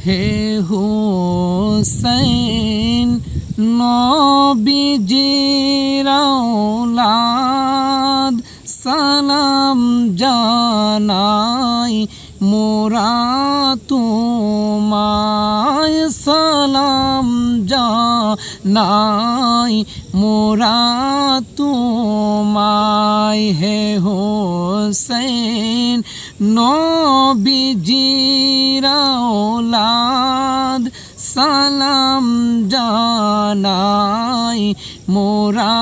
হে হুসাইন নবীজির আওলাদ সালাম জানাই মোরা তোমায় সালাম জানাই মোরা তোমায় হে হুসাইন নবীজির আওলাদ সালাম জানাই মোরা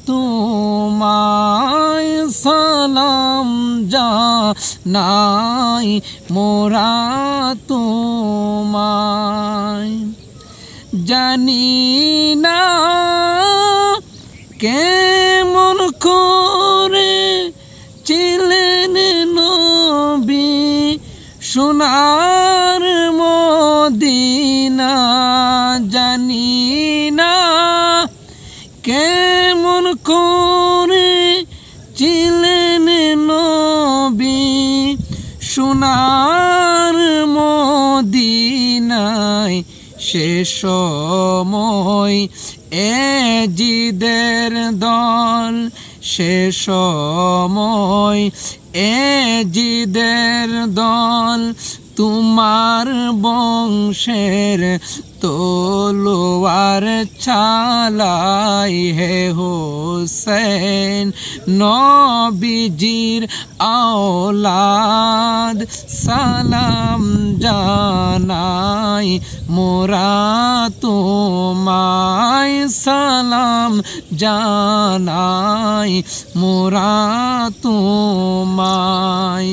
তোমায় সালাম জানাই মোরা তোমায় জানি না কেমন করে ছিলেন নবী সোনার মদিনা জানি না কেমন করে ছিলেন নবী সোনার মদিনায় সে সময় এজিদের দল সে সময় এজিদের দল তোমার বংশের তলোয়ার চালাই হে হুসাইন নবীজির আওলাদ সালাম জানাই মোরা তোমায় সালাম জানাই মোরা তোমায়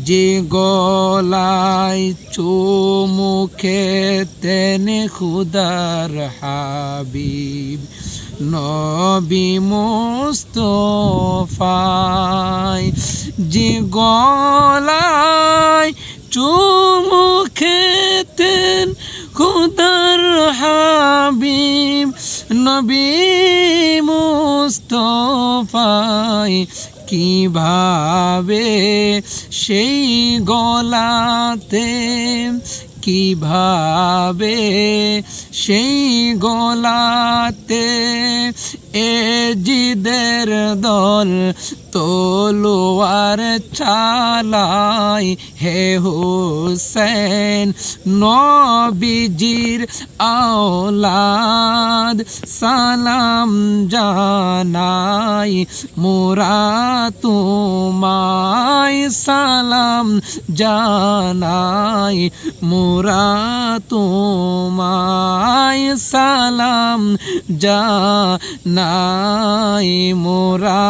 যে গলায় চুমুকে তেনে খুদার হাবিব নবী মুস্তফায় যে গলায় চুমুকে তেন খুদার হাবিব নবী মুস্তফায় কিভাবে সেই গলাতে কিভাবে সেই গলাতে এজিদের দল তলোয়ার চালাই হে হুসাইন নবীজির আওলাদ সালাম জানাই মোরা তোমায় সালাম জানাই মোরা তোমায় সালাম জানাই মোরা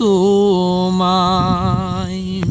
তোমায়।